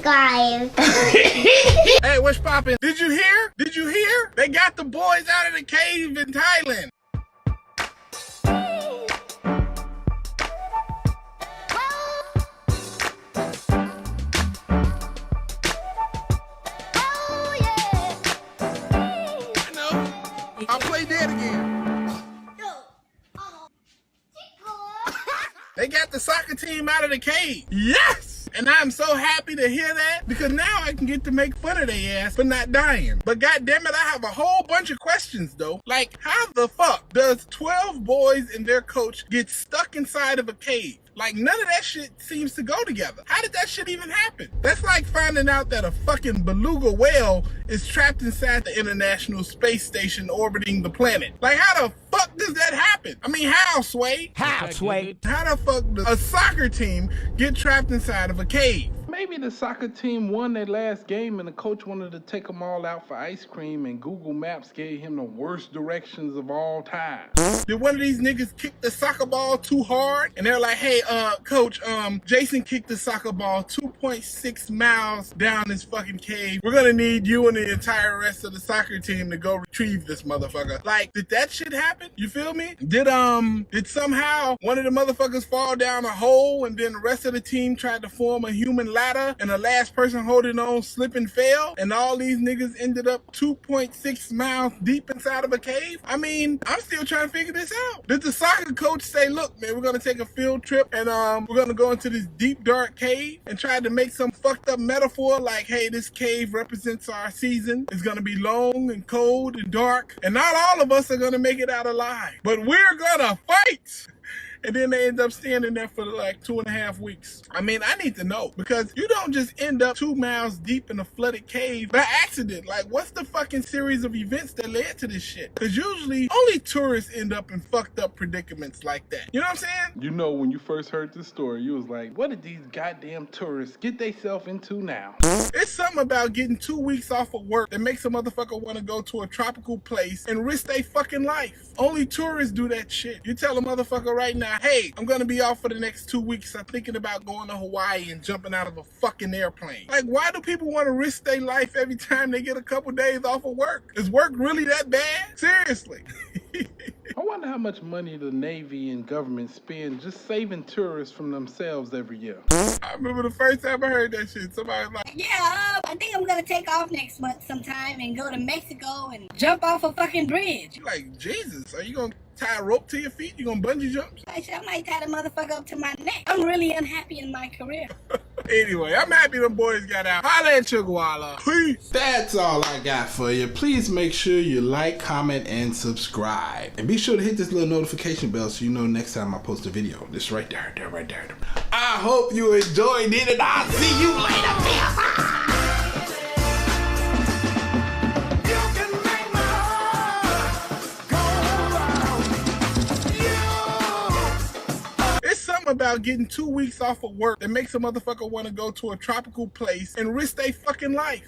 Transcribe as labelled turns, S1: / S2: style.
S1: subscribe.
S2: Hey, what's poppin'? Did you hear? Did you hear? They got the boys out of the cave in Thailand. I know. I'll play dead again. They got the soccer team out of the cave. Yes! And I'm so happy to hear that because now I can get to make fun of their ass for not dying. But goddamn it, I have a whole bunch of questions though. Like, how the fuck does 12 boys and their coach get stuck inside of a cave? Like, none of that shit seems to go together. How did that shit even happen? That's like finding out that a fucking beluga whale is trapped inside the International Space Station orbiting the planet. Like, how the fuck does that happen? I mean, how, Sway?
S3: How, Sway?
S2: How the fuck does a soccer team get trapped inside of a cave?
S4: Maybe the soccer team won their last game and the coach wanted to take them all out for ice cream and Google Maps gave him the worst directions of all time.
S2: Did one of these niggas kick the soccer ball too hard? And they're like, hey, coach, Jason kicked the soccer ball 2.6 miles down this fucking cave. We're gonna need you and the entire rest of the soccer team to go retrieve this motherfucker. Like, did that shit happen? You feel me? Did somehow one of the motherfuckers fall down a hole and then the rest of the team tried to form a human ladder and the last person holding on slipped and fell and all these niggas ended up 2.6 miles deep inside of a cave? I mean, I'm still trying to figure this out. Did the soccer coach say, look, man, we're gonna take a field trip and we're gonna go into this deep dark cave and try to make some fucked up metaphor like, hey, this cave represents our season. It's gonna be long and cold and dark and not all of us are gonna make it out alive, but we're gonna fight. And then they end up standing there for like 2.5 weeks. I mean, I need to know because you don't just end up 2 miles deep in a flooded cave by accident. Like, what's the fucking series of events that led to this shit? Because usually only tourists end up in fucked up predicaments like that. You know what I'm saying?
S4: You know, when you first heard this story, you was like, what did these goddamn tourists get themselves into now?
S2: It's something about getting 2 weeks off of work that makes a motherfucker want to go to a tropical place and risk their fucking life. Only tourists do that shit. You tell a motherfucker right now, hey, I'm gonna be off for the next 2 weeks. I'm thinking about going to Hawaii and jumping out of a fucking airplane. Like, why do people want to risk their life every time they get a couple days off of work? Is work really that bad? Seriously.
S4: I wonder how much money the Navy and government spend just saving tourists from themselves every year.
S2: I remember the first time I heard that shit, somebody was like,
S1: Yeah, I think I'm gonna take off next month sometime and go to Mexico and jump off a fucking bridge.
S2: like, Jesus, are you gonna tie a rope to your feet? You gonna bungee jump?
S1: I might tie the motherfucker up to my neck. I'm really unhappy in my career.
S2: Anyway, I'm happy them boys got out. Holla at Chugwala. Peace.
S5: That's all I got for you. Please make sure you like, comment, and subscribe. And be sure to hit this little notification bell so you know next time I post a video. This right there, right there. I hope you enjoyed it and I'll see you later.
S2: About getting 2 weeks off of work that makes a motherfucker want to go to a tropical place and risk their fucking life.